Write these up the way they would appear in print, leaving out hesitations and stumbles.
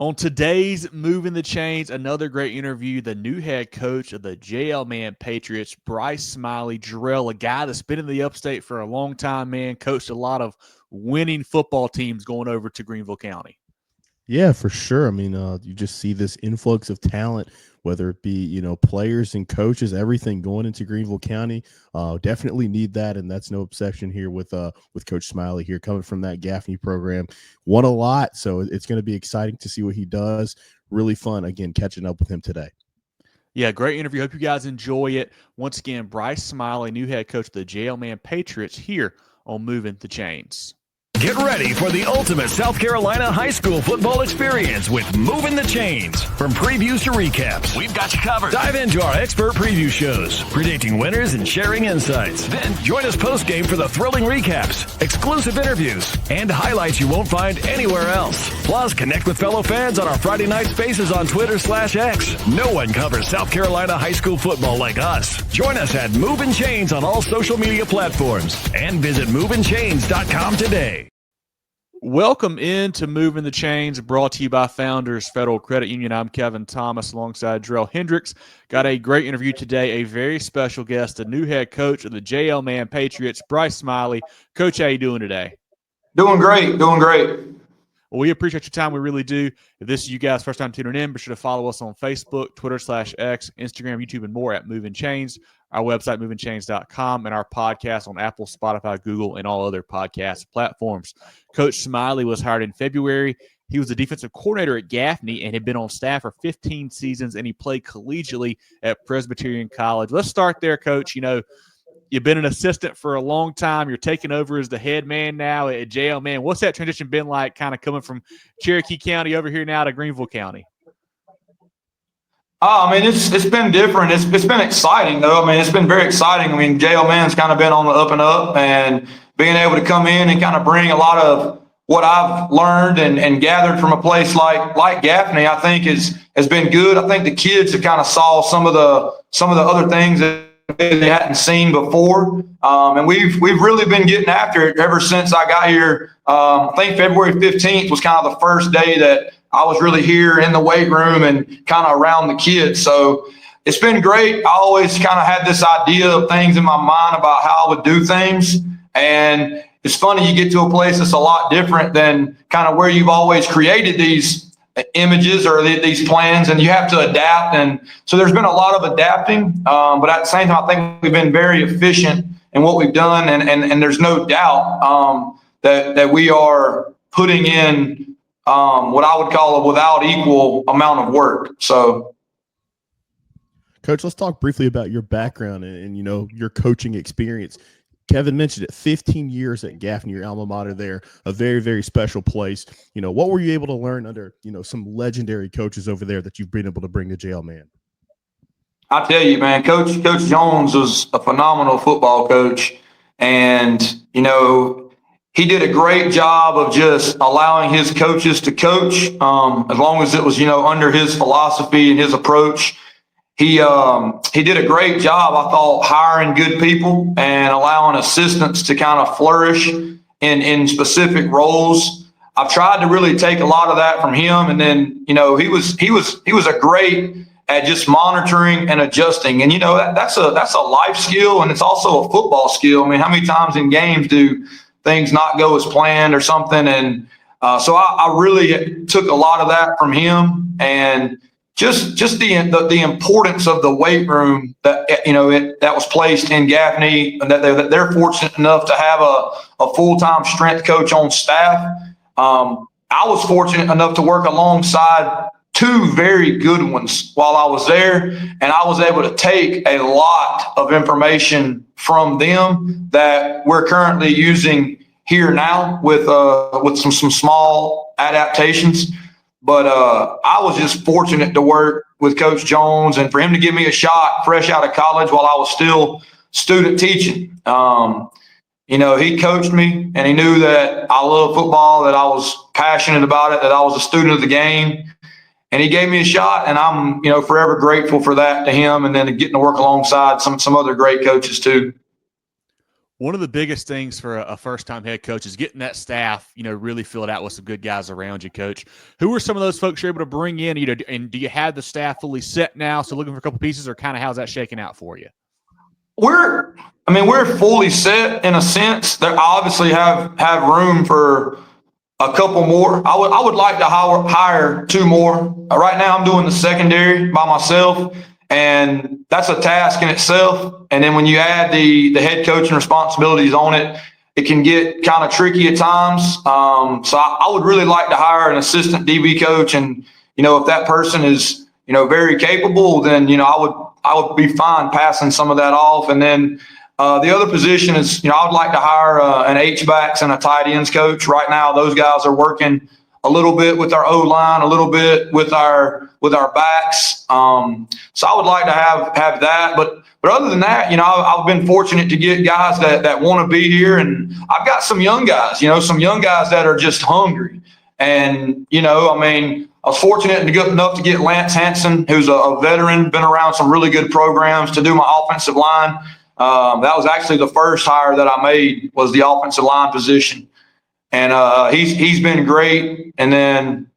On today's Moving the Chains, another great interview, the new head coach of the JL Mann Patriots, Bryce Smiley, Jerel, a guy that's been in the upstate for a long time, man, coached a lot of winning football teams going over to Greenville County. Yeah, for sure. I mean, you just see this influx of talent, whether it be, players and coaches, everything going into Greenville County. Definitely need that, and that's no exception here with Coach Smiley here, coming from that Gaffney program. Won a lot, so it's going to be exciting to see what he does. Really fun, again, catching up with him today. Yeah, great interview. Hope you guys enjoy it. Once again, Bryce Smiley, new head coach of the JL Mann Patriots, here on Moving the Chains. Get ready for the ultimate South Carolina high school football experience with Movin' the Chains. From previews to recaps, we've got you covered. Dive into our expert preview shows, predicting winners and sharing insights. Then join us post-game for the thrilling recaps, exclusive interviews, and highlights you won't find anywhere else. Plus, connect with fellow fans on our Friday night spaces on Twitter/X. No one covers South Carolina high school football like us. Join us at Movin' Chains on all social media platforms and visit movinchains.com today. Welcome into Moving the Chains, brought to you by Founders Federal Credit Union. I'm Kevin Thomas alongside Jerel Hendricks. Got a great interview today, a very special guest, the new head coach of the JL Mann Patriots, Bryce Smiley. Coach, how you doing today? Doing great. Well, we appreciate your time. We really do. If this is you guys' first time tuning in, be sure to follow us on Facebook, Twitter/X, Instagram, YouTube, and more at Movin' Chains. Our website, movinchains.com, and our podcast on Apple, Spotify, Google, and all other podcast platforms. Coach Smiley was hired in February. He was the defensive coordinator at Gaffney and had been on staff for 15 seasons, and he played collegiately at Presbyterian College. Let's start there, Coach. You've been an assistant for a long time. You're taking over as the head man now at JL Mann. What's that transition been like, kind of coming from Cherokee County over here now to Greenville County? It's been different. It's been exciting, though. It's been very exciting. JL Mann's kind of been on the up and up, and being able to come in and kind of bring a lot of what I've learned and gathered from a place like Gaffney, I think has been good. I think the kids have kind of saw some of the other things that they hadn't seen before, and we've really been getting after it ever since I got here. I think February 15th was kind of the first day that I was really here in the weight room and kind of around the kids. So it's been great. I always kind of had this idea of things in my mind about how I would do things. And it's funny, you get to a place that's a lot different than kind of where you've always created these images or these plans, and you have to adapt. And so there's been a lot of adapting. But at the same time, I think we've been very efficient in what we've done. And there's no doubt that we are putting in what I would call a without equal amount of work. So, Coach, let's talk briefly about your background and your coaching experience. Kevin mentioned it, 15 years at Gaffney, your alma mater there, a very, very special place. What were you able to learn under, some legendary coaches over there that you've been able to bring to JL Mann? I tell you, man, Coach Jones was a phenomenal football coach. And, he did a great job of just allowing his coaches to coach, as long as it was, under his philosophy and his approach. He did a great job, I thought, hiring good people and allowing assistants to kind of flourish in specific roles. I've tried to really take a lot of that from him, and then he was a great at just monitoring and adjusting. And that's a life skill, and it's also a football skill. How many times in games do things not go as planned or something? And so I really took a lot of that from him, and just the importance of the weight room that that was placed in Gaffney, and that they're fortunate enough to have a full-time strength coach on staff. I was fortunate enough to work alongside two very good ones while I was there, and I was able to take a lot of information from them that we're currently using here now with some small adaptations. But I was just fortunate to work with Coach Jones, and for him to give me a shot fresh out of college while I was still student teaching. He coached me, and he knew that I love football, that I was passionate about it, that I was a student of the game. And he gave me a shot, and I'm, forever grateful for that to him, and then getting to work alongside some other great coaches too. One of the biggest things for a first-time head coach is getting that staff, really filled out with some good guys around you, Coach. Who are some of those folks you're able to bring in? And do you have the staff fully set now? So looking for a couple pieces, or kind of how's that shaking out for you? We're fully set in a sense. That obviously have room for a couple more. I would like to hire two more. Right now, I'm doing the secondary by myself, and that's a task in itself. And then when you add the head coaching responsibilities on it, it can get kind of tricky at times. So I would really like to hire an assistant DB coach, and if that person is very capable, then I would be fine passing some of that off. And then the other position is, I would like to hire an H-backs and a tight ends coach. Right now, those guys are working a little bit with our O-line, a little bit with our backs. So I would like to have that. But other than that, I've been fortunate to get guys that want to be here. And I've got some young guys, that are just hungry. And, I was fortunate enough to get Lance Hansen, who's a veteran, been around some really good programs, to do my offensive line. That was actually the first hire that I made, was the offensive line position. And he's been great. And then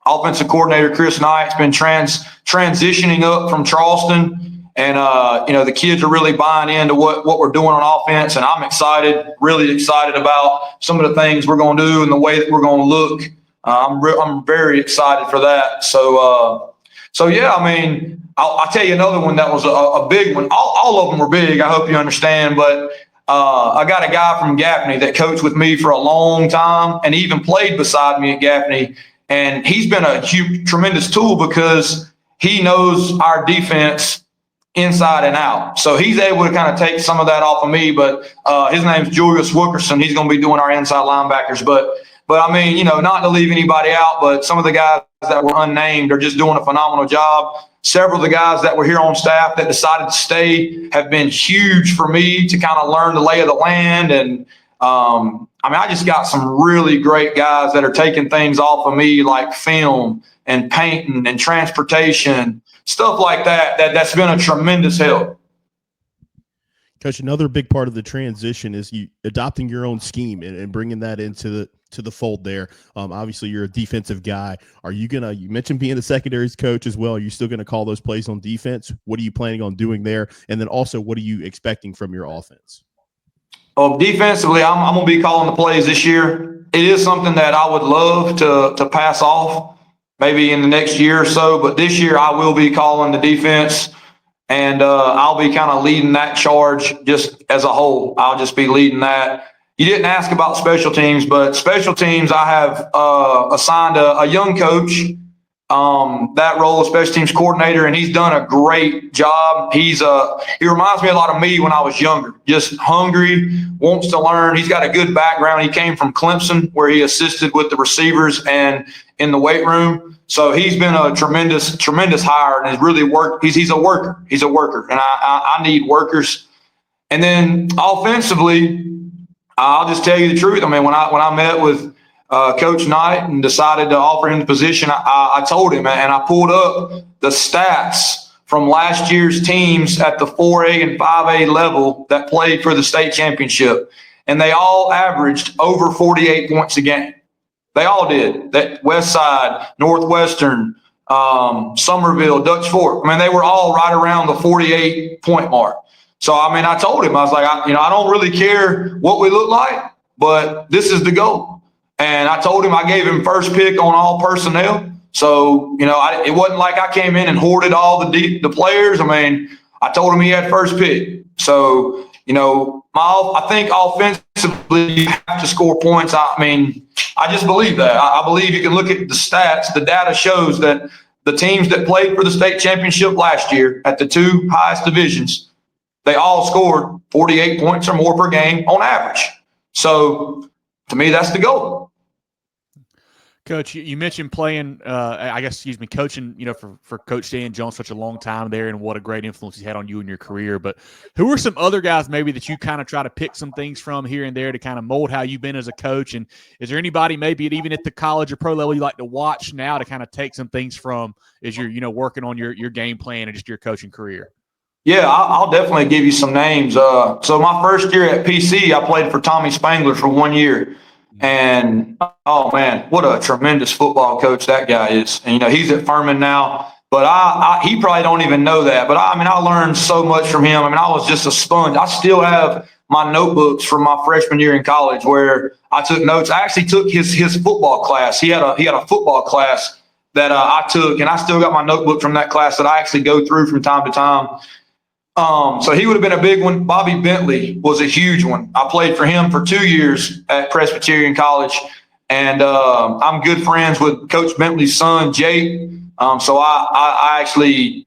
offensive coordinator Chris Knight's been transitioning up from Charleston. And, the kids are really buying into what we're doing on offense. And I'm really excited about some of the things we're going to do and the way that we're going to look. I'm very excited for that. So yeah, I'll tell you another one that was a big one. All of them were big, I hope you understand. But I got a guy from Gaffney that coached with me for a long time, and he even played beside me at Gaffney. And he's been a tremendous tool because he knows our defense inside and out. So he's able to kind of take some of that off of me. But his name's Julius Wilkerson. He's going to be doing our inside linebackers. But not to leave anybody out, but some of the guys that were unnamed are just doing a phenomenal job. Several of the guys that were here on staff that decided to stay have been huge for me to kind of learn the lay of the land. And I just got some really great guys that are taking things off of me, like film and painting and transportation, stuff like that. That's been a tremendous help. Coach, another big part of the transition is you adopting your own scheme and bringing that into the fold there. Obviously, you're a defensive guy. Are you you mentioned being the secondaries coach as well. Are you still going to call those plays on defense? What are you planning on doing there? And then also, what are you expecting from your offense? Defensively, I'm going to be calling the plays this year. It is something that I would love to pass off maybe in the next year or so. But this year, I will be calling the defense. And I'll be kind of leading that charge just as a whole. I'll just be leading that. You didn't ask about special teams, but special teams, I have assigned a young coach that role of special teams coordinator, and he's done a great job. He reminds me a lot of me when I was younger, just hungry, wants to learn. He's got a good background. He came from Clemson, where he assisted with the receivers and in the weight room. So he's been a tremendous hire, and has really worked. He's a worker. He's a worker, and I need workers. And then offensively, I'll just tell you the truth. When I met with Coach Knight and decided to offer him the position, I told him, and I pulled up the stats from last year's teams at the 4A and 5A level that played for the state championship, and they all averaged over 48 points a game. They all did. That West Side, Northwestern, Somerville, Dutch Fork. They were all right around the 48-point mark. So, I told him, I was like, I don't really care what we look like, but this is the goal. And I told him, I gave him first pick on all personnel. So, it wasn't like I came in and hoarded all the players. I told him he had first pick. So, I think offensively you have to score points. I just believe that. I believe you can look at the stats. The data shows that the teams that played for the state championship last year at the two highest divisions, they all scored 48 points or more per game on average. So, to me, that's the goal. Coach, you mentioned playing, coaching, for Coach Dan Jones such a long time there, and what a great influence he's had on you in your career. But who are some other guys maybe that you kind of try to pick some things from here and there to kind of mold how you've been as a coach? And is there anybody maybe even at the college or pro level you like to watch now to kind of take some things from as you're, working on your game plan and just your coaching career? Yeah, I'll definitely give you some names. So my first year at PC, I played for Tommy Spangler for 1 year. And, oh, man, what a tremendous football coach that guy is. And, he's at Furman now. But he probably don't even know that. But, I learned so much from him. I was just a sponge. I still have my notebooks from my freshman year in college where I took notes. I actually took his football class. He had a football class that I took, and I still got my notebook from that class that I actually go through from time to time. So he would have been a big one. Bobby Bentley was a huge one. I played for him for 2 years at Presbyterian College, and I'm good friends with Coach Bentley's son, Jake. So I actually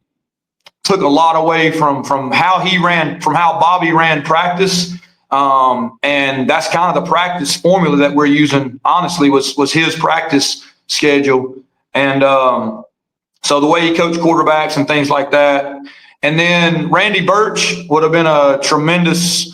took a lot away from how Bobby ran practice. And that's kind of the practice formula that we're using, honestly, was his practice schedule. And so the way he coached quarterbacks and things like that. And then Randy Birch would have been a tremendous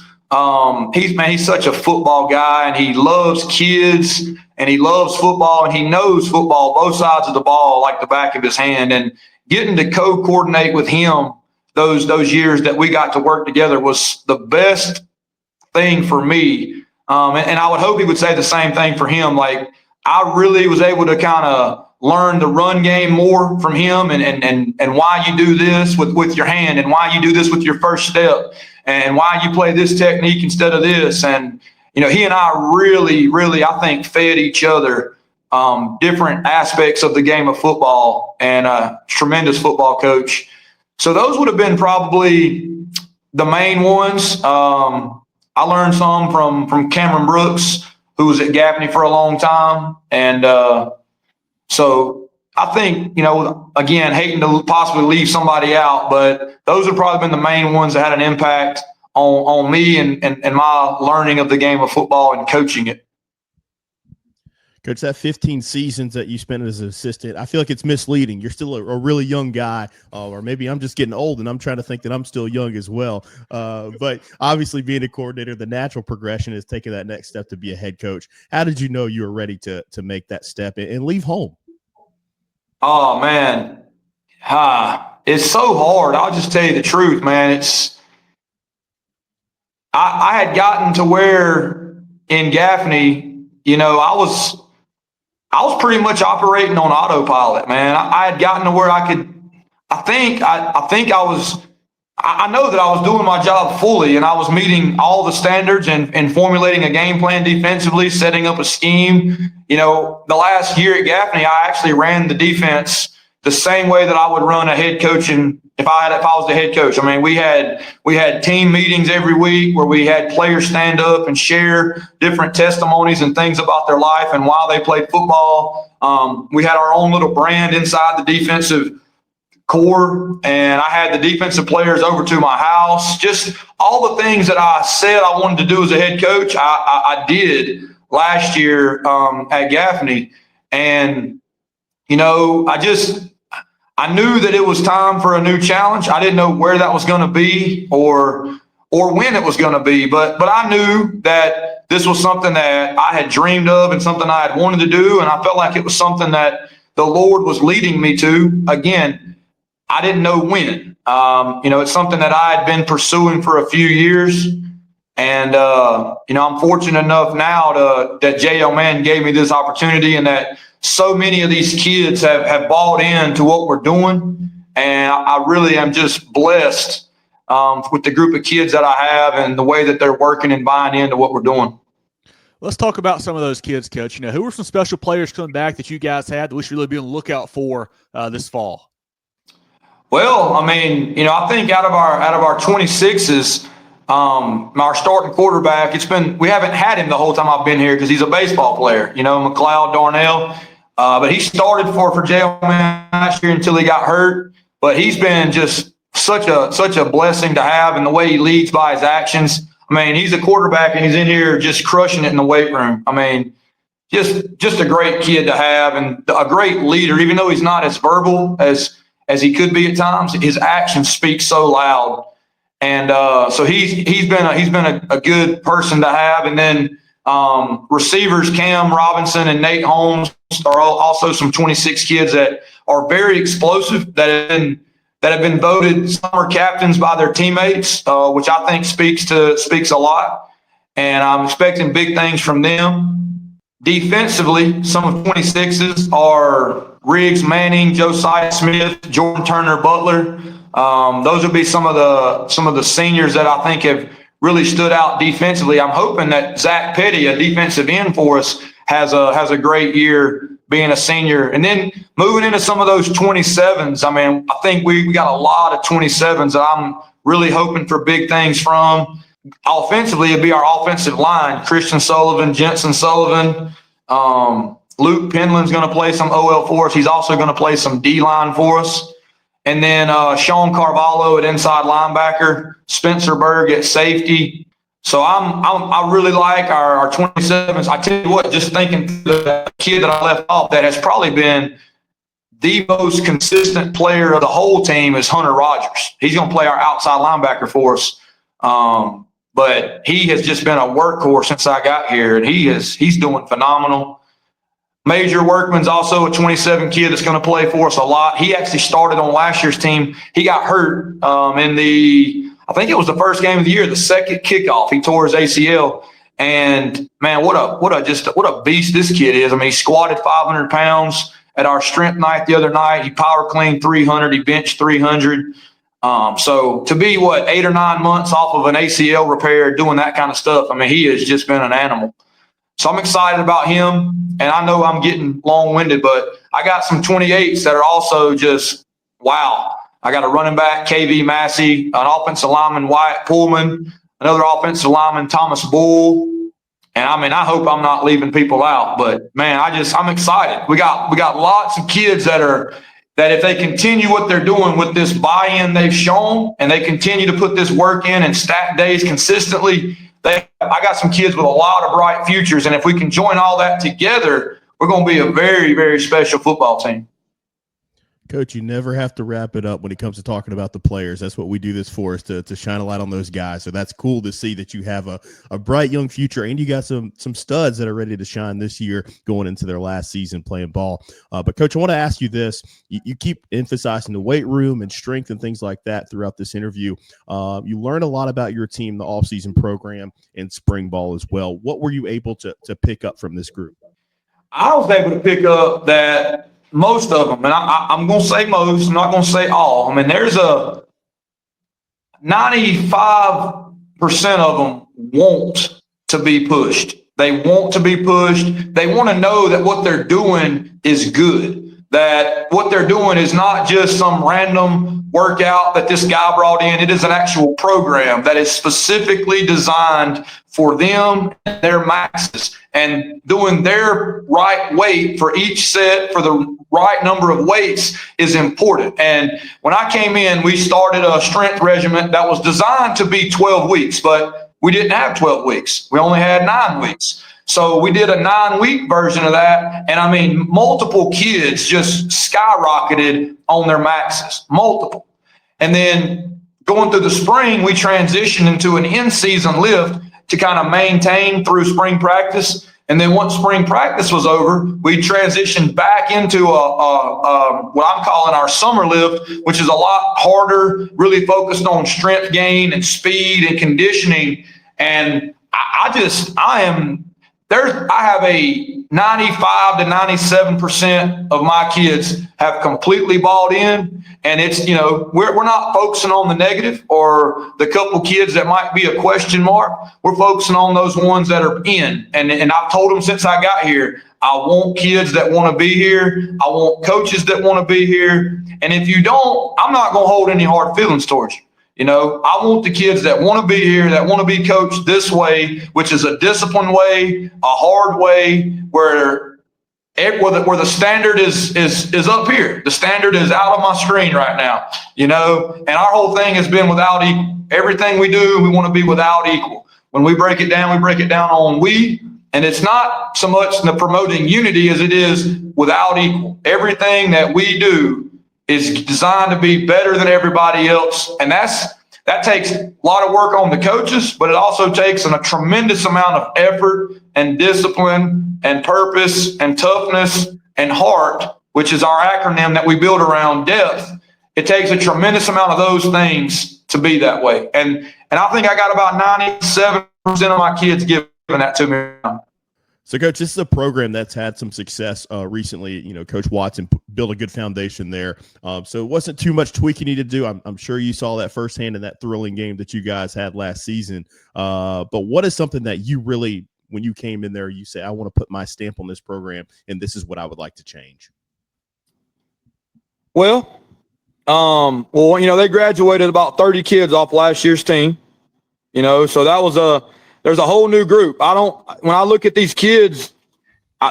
he's such a football guy, and he loves kids, and he loves football, and he knows football, both sides of the ball, like the back of his hand. And getting to co-coordinate with him those years that we got to work together was the best thing for me. And I would hope he would say the same thing for him. Like, I really was able to kind of learn the run game more from him and why you do this with your hand, and why you do this with your first step, and why you play this technique instead of this. And, he and I really, really, I think, fed each other different aspects of the game of football, and a tremendous football coach. So those would have been probably the main ones. I learned some from Cameron Brooks, who was at Gaffney for a long time. And so I think, again, hating to possibly leave somebody out, but those have probably been the main ones that had an impact on me and my learning of the game of football and coaching it. Coach, that 15 seasons that you spent as an assistant, I feel like it's misleading. You're still a really young guy, or maybe I'm just getting old and I'm trying to think that I'm still young as well. But obviously, being a coordinator, the natural progression is taking that next step to be a head coach. How did you know you were ready to make that step and leave home? Oh, man. It's so hard. I'll just tell you the truth, man. I had gotten to where in Gaffney, I was pretty much operating on autopilot, man. I had gotten to where I know that I was doing my job fully, and I was meeting all the standards and formulating a game plan defensively, setting up a scheme. The last year at Gaffney, I actually ran the defense the same way that I would run a head coach. And if I was the head coach, we had team meetings every week where we had players stand up and share different testimonies and things about their life and why they played football. We had our own little brand inside the defensive core, and I had the defensive players over to my house. Just all the things that I said I wanted to do as a head coach, I did last year at Gaffney. And, I knew that it was time for a new challenge. I didn't know where that was going to be or when it was going to be, but I knew that this was something that I had dreamed of and something I had wanted to do, and I felt like it was something that the Lord was leading me to. Again, I didn't know when. It's something that I had been pursuing for a few years. And, I'm fortunate enough now that JL Mann gave me this opportunity, and that so many of these kids have bought into what we're doing. And I really am just blessed with the group of kids that I have and the way that they're working and buying into what we're doing. Let's talk about some of those kids, Coach. Who were some special players coming back that you guys had that we should really be on the lookout for this fall? Well, I think out of our 26s, our starting quarterback, we haven't had him the whole time I've been here because he's a baseball player, McLeod Darnell. But he started for JL Mann last year until he got hurt. But he's been just such a blessing to have, and the way he leads by his actions. He's a quarterback, and he's in here just crushing it in the weight room. Just a great kid to have, and a great leader. Even though he's not as verbal as he could be at times, his actions speak so loud. And so he's been a good person to have. And then receivers Cam Robinson and Nate Holmes are also some 26 kids that are very explosive, that have been that have been voted summer captains by their teammates, which I think speaks a lot. And I'm expecting big things from them. Defensively, some of 26s are Riggs, Manning, Josiah Smith, Jordan Turner, Butler. Those would be some of the seniors that I think have really stood out defensively. I'm hoping that Zach Petty, a defensive end for us, has a great year being a senior. And then moving into some of those 27s, I mean, I think we got a lot of 27s that I'm really hoping for big things from. Offensively, it'd be our offensive line: Christian Sullivan, Jensen Sullivan. Luke Penland's going to play some OL for us. He's also going to play some D-line for us. And then Sean Carvalho at inside linebacker, Spencer Berg at safety. So I really like our 27s. I tell you what, just thinking the kid that I left off that has probably been the most consistent player of the whole team is Hunter Rogers. He's going to play our outside linebacker for us. But he has just been a workhorse since I got here, and he's doing phenomenal. Major Workman's also a 27 kid that's going to play for us a lot. He actually started on last year's team. He got hurt I think it was the first game of the year, the second kickoff. He tore his ACL. And man, what a beast this kid is. I mean, he squatted 500 pounds at our strength night the other night. He power cleaned 300. He benched 300. So to be 8 or 9 months off of an ACL repair, doing that kind of stuff, I mean, he has just been an animal. So I'm excited about him. And I know I'm getting long-winded, but I got some 28s that are also just wow. I got a running back, KV Massey, an offensive lineman, Wyatt Pullman, another offensive lineman, Thomas Bull. And I mean, I hope I'm not leaving people out, but man, I'm excited. We got lots of kids that if they continue what they're doing with this buy-in they've shown, and they continue to put this work in and stack days consistently, I got some kids with a lot of bright futures. And if we can join all that together, we're going to be a very, very special football team. Coach, you never have to wrap it up when it comes to talking about the players. That's what we do this for, is to shine a light on those guys. So that's cool to see that you have a bright young future, and you got some studs that are ready to shine this year going into their last season playing ball. But, Coach, I want to ask you this. You keep emphasizing the weight room and strength and things like that throughout this interview. You learn a lot about your team, the offseason program, and spring ball as well. What were you able to pick up from this group? I was able to pick up that most of them, and I'm going to say most, I'm not going to say all. I mean, there's a 95% of them want to be pushed. They want to be pushed. They want to know that what they're doing is good, that what they're doing is not just some random workout that this guy brought in. It is an actual program that is specifically designed for them and their maxes, and doing their right weight for each set for the right number of weights is important. And when I came in, we started a strength regimen that was designed to be 12 weeks, but we didn't have 12 weeks. We only had 9 weeks. So we did a 9-week version of that. And I mean, multiple kids just skyrocketed on their maxes, multiple. And then going through the spring, we transitioned into an in-season lift to kind of maintain through spring practice. And then once spring practice was over, we transitioned back into what I'm calling our summer lift, which is a lot harder, really focused on strength gain and speed and conditioning. And I have a 95 to 97% of my kids have completely bought in. And it's, we're not focusing on the negative or the couple kids that might be a question mark. We're focusing on those ones that are in. And I've told them since I got here, I want kids that want to be here. I want coaches that want to be here. And if you don't, I'm not going to hold any hard feelings towards you. I want the kids that want to be here, that want to be coached this way, which is a disciplined way, a hard way, where the standard is up here. The standard is out of my screen right now, and our whole thing has been without equal. Everything we do, we want to be without equal. When we break it down on we, and it's not so much the promoting unity as it is without equal. Everything that we do is designed to be better than everybody else. And that takes a lot of work on the coaches, but it also takes a tremendous amount of effort and discipline and purpose and toughness and heart, which is our acronym that we build around depth. It takes a tremendous amount of those things to be that way. And I think I got about 97% of my kids giving that to me. So, Coach, this is a program that's had some success recently. You know, Coach Watson built a good foundation there. So it wasn't too much tweaking you needed to do. I'm sure you saw that firsthand in that thrilling game that you guys had last season. But what is something that you really, when you came in there, you say, I want to put my stamp on this program, and this is what I would like to change? Well, you know, they graduated about 30 kids off last year's team. You know, so that was there's a whole new group. When I look at these kids,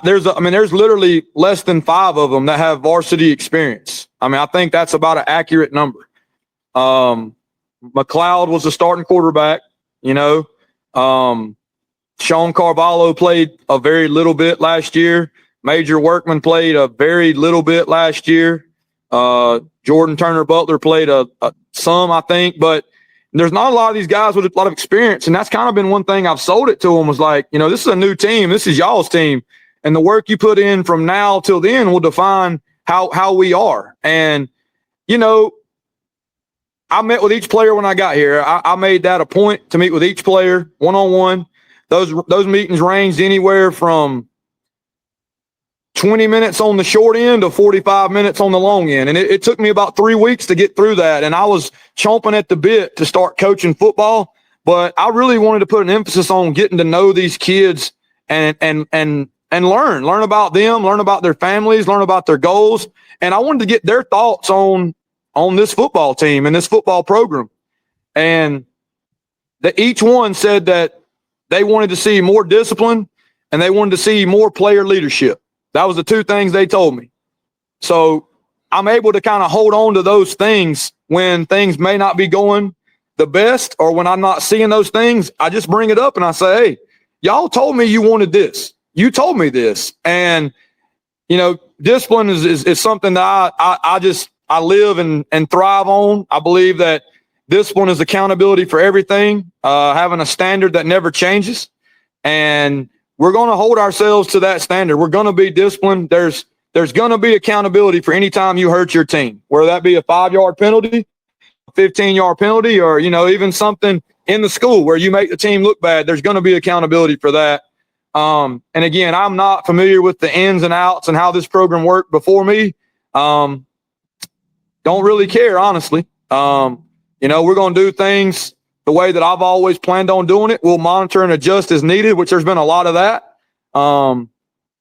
there's literally less than 5 of them that have varsity experience. I mean, I think that's about an accurate number. McLeod was the starting quarterback, you know. Sean Carvalho played a very little bit last year. Major Workman played a very little bit last year. Jordan Turner Butler played some, I think, but there's not a lot of these guys with a lot of experience. And that's kind of been one thing I've sold it to them, was like, you know, this is a new team. This is y'all's team. And the work you put in from now till then will define how we are. And, you know, I met with each player when I got here. I made that a point to meet with each player one-on-one. Those meetings ranged anywhere from 20 minutes on the short end to 45 minutes on the long end. And it took me about 3 weeks to get through that. And I was chomping at the bit to start coaching football, but I really wanted to put an emphasis on getting to know these kids and learn about them, learn about their families, learn about their goals. And I wanted to get their thoughts on this football team and this football program. And each one said that they wanted to see more discipline and they wanted to see more player leadership. That was the 2 things they told me. So I'm able to kind of hold on to those things when things may not be going the best, or when I'm not seeing those things. I just bring it up and I say, hey, y'all told me you wanted this. You told me this. And, you know, discipline is something that I live and thrive on. I believe that discipline is accountability for everything, having a standard that never changes. And we're going to hold ourselves to that standard. We're going to be disciplined. There's going to be accountability for any time you hurt your team, whether that be a 5-yard penalty, a 15-yard penalty, or, you know, even something in the school where you make the team look bad. There's going to be accountability for that. And again, I'm not familiar with the ins and outs and how this program worked before me. Don't really care, honestly. You know, we're going to do things the way that I've always planned on doing it. We'll monitor and adjust as needed, which there's been a lot of that.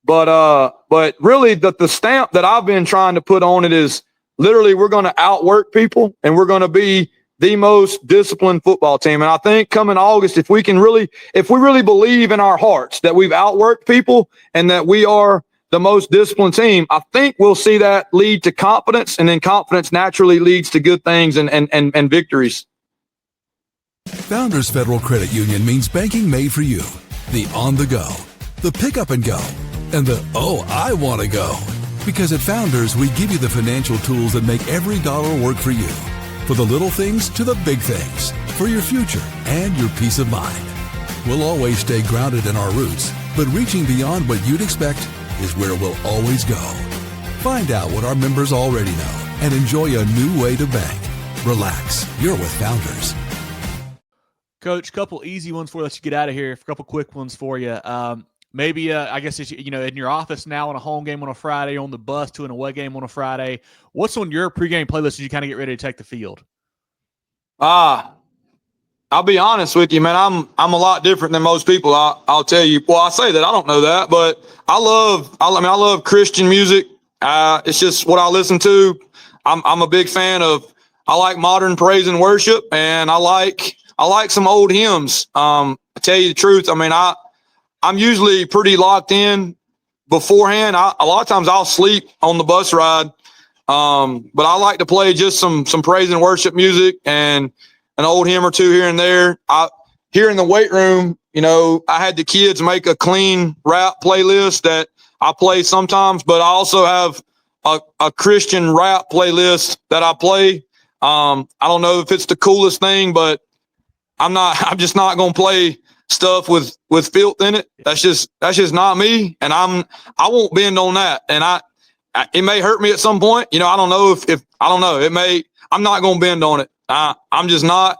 But really the stamp that I've been trying to put on it is literally we're going to outwork people and we're going to be the most disciplined football team. And I think coming August, if we really believe in our hearts that we've outworked people and that we are the most disciplined team, I think we'll see that lead to confidence, and then confidence naturally leads to good things and victories. Founders Federal Credit Union means banking made for you. The on the go, the pick up and go, and the I want to go. Because at Founders, we give you the financial tools that make every dollar work for you. For the little things to the big things. For your future and your peace of mind. We'll always stay grounded in our roots, but reaching beyond what you'd expect is where we'll always go. Find out what our members already know and enjoy a new way to bank. Relax, you're with Founders. Coach, couple easy ones for you. Let you get out of here. A couple quick ones for you. Maybe, I guess, it's, you know, in your office now on a home game on a Friday, on the bus to an away game on a Friday. What's on your pregame playlist as you kind of get ready to take the field? I'll be honest with you, man. I'm a lot different than most people. I'll tell you. Well, I say that I don't know that, but I love Christian music. It's just what I listen to. I'm a big fan of. I like modern praise and worship, and I like some old hymns. I tell you the truth. I mean, I'm usually pretty locked in beforehand. A lot of times I'll sleep on the bus ride. But I like to play just some praise and worship music and an old hymn or two here and there. Here in the weight room, you know, I had the kids make a clean rap playlist that I play sometimes, but I also have a Christian rap playlist that I play. I don't know if it's the coolest thing, but I'm just not going to play stuff with filth in it. That's just not me. And I won't bend on that. And it may hurt me at some point. I don't know if I don't know. It may. I'm not going to bend on it. I'm just not.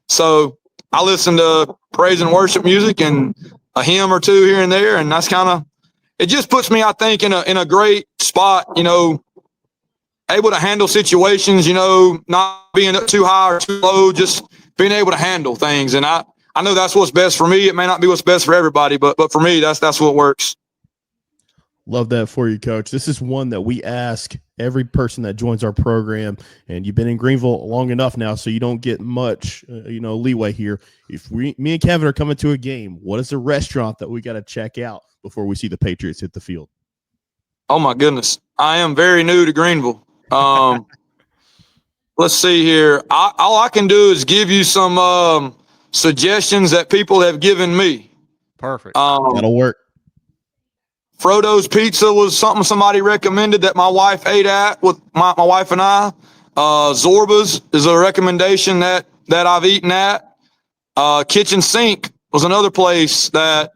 So I listen to praise and worship music and a hymn or two here and there, and that's kind of. It just puts me, I think, in a great spot. Able to handle situations. Not being up too high or too low, just being able to handle things. And I know that's what's best for me. It may not be what's best for everybody, but for me, that's what works. Love that for you, Coach. This is one that we ask every person that joins our program, and you've been in Greenville long enough now, so you don't get much, leeway here. If me and Kevin are coming to a game, what is the restaurant that we got to check out before we see the Patriots hit the field? Oh my goodness, I am very new to Greenville. Let's see here. All I can do is give you some suggestions that people have given me. Perfect. That'll work. Frodo's Pizza was something somebody recommended that my wife ate at with my wife and I. Zorba's is a recommendation that I've eaten at. Kitchen Sink was another place that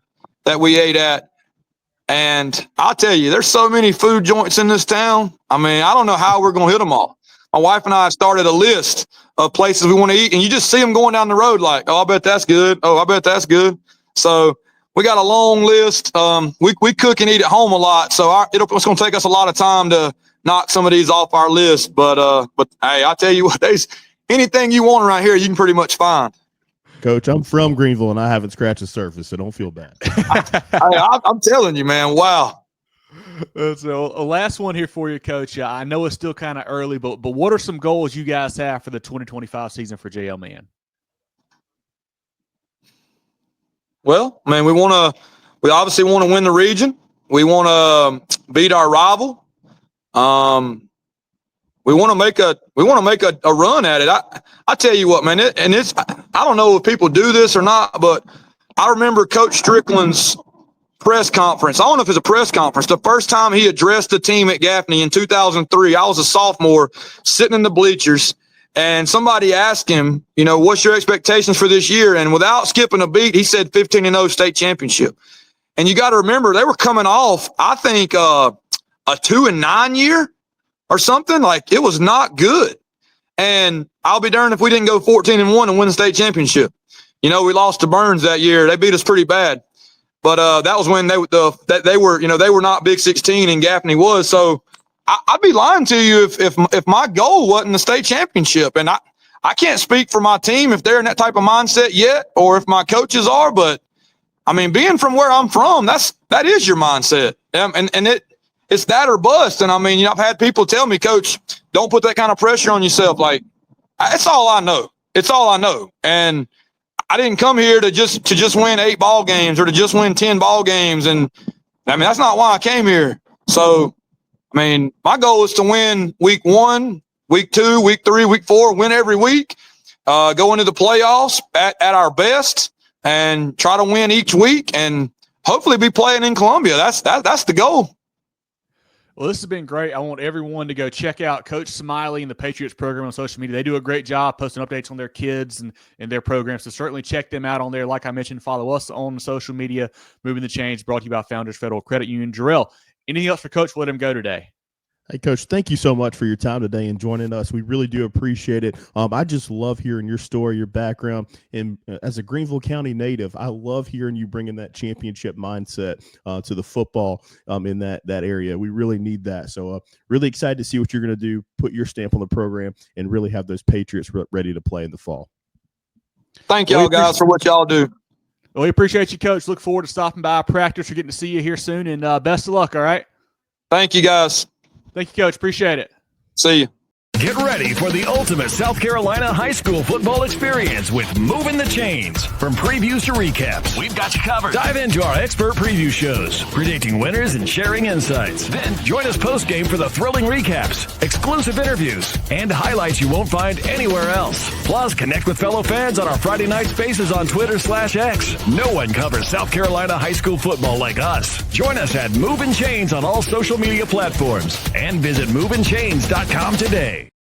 we ate at. And I'll tell you, there's so many food joints in this town. I mean, I don't know how we're going to hit them all. My wife and I started a list of places we want to eat, and you just see them going down the road like, oh, I bet that's good. Oh, I bet that's good. So we got a long list. We cook and eat at home a lot, so it's going to take us a lot of time to knock some of these off our list. But hey, I tell you what, there's anything you want around here, you can pretty much find. Coach, I'm from Greenville, and I haven't scratched the surface, so don't feel bad. I'm telling you, man, wow. So a last one here for you, Coach. I know it's still kind of early, but what are some goals you guys have for the 2025 season for JL Mann? Well, man, we obviously want to win the region. We want to beat our rival. We want to make a run at it. I tell you what, man, I don't know if people do this or not, but I remember Coach Strickland's press conference. I don't know if it's a press conference. The first time he addressed the team at Gaffney in 2003, I was a sophomore sitting in the bleachers. And somebody asked him, what's your expectations for this year? And without skipping a beat, he said 15-0 state championship. And you got to remember, they were coming off, I think, a 2-9 year or something. Like, it was not good. And I'll be darned if we didn't go 14-1 and win the state championship. We lost to Burns that year. They beat us pretty bad. But that was when they were not Big 16 and Gaffney was. So I'd be lying to you if my goal wasn't the state championship. And I can't speak for my team if they're in that type of mindset yet, or if my coaches are. But I mean, being from where I'm from, that is your mindset. And it's that or bust. And I mean, I've had people tell me, Coach, don't put that kind of pressure on yourself. Like, it's all I know. It's all I know. And I didn't come here to just win 8 ball games or to just win 10 ball games. And I mean, that's not why I came here. So, I mean, my goal is to win week 1, week 2, week 3, week 4, win every week, go into the playoffs at our best and try to win each week and hopefully be playing in Columbia. That's the goal. Well, this has been great. I want everyone to go check out Coach Smiley and the Patriots program on social media. They do a great job posting updates on their kids and their programs, so certainly check them out on there. Like I mentioned, follow us on social media. Moving the Change, brought to you by Founders Federal Credit Union. Jerel, anything else for Coach? We'll let him go today. Hey, Coach, thank you so much for your time today and joining us. We really do appreciate it. I just love hearing your story, your background. And as a Greenville County native, I love hearing you bringing that championship mindset to the football in that area. We really need that. So really excited to see what you're going to do, put your stamp on the program, and really have those Patriots ready to play in the fall. Thank y'all guys for what y'all do. Well, we appreciate you, Coach. Look forward to stopping by practice. We're getting to see you here soon, and best of luck, all right? Thank you, guys. Thank you, Coach. Appreciate it. See you. Get ready for the ultimate South Carolina high school football experience with Movin' the Chains. From previews to recaps, we've got you covered. Dive into our expert preview shows, predicting winners and sharing insights. Then join us post-game for the thrilling recaps, exclusive interviews, and highlights you won't find anywhere else. Plus, connect with fellow fans on our Friday night spaces on Twitter/X. No one covers South Carolina high school football like us. Join us at Movin' Chains on all social media platforms and visit movinchains.com today.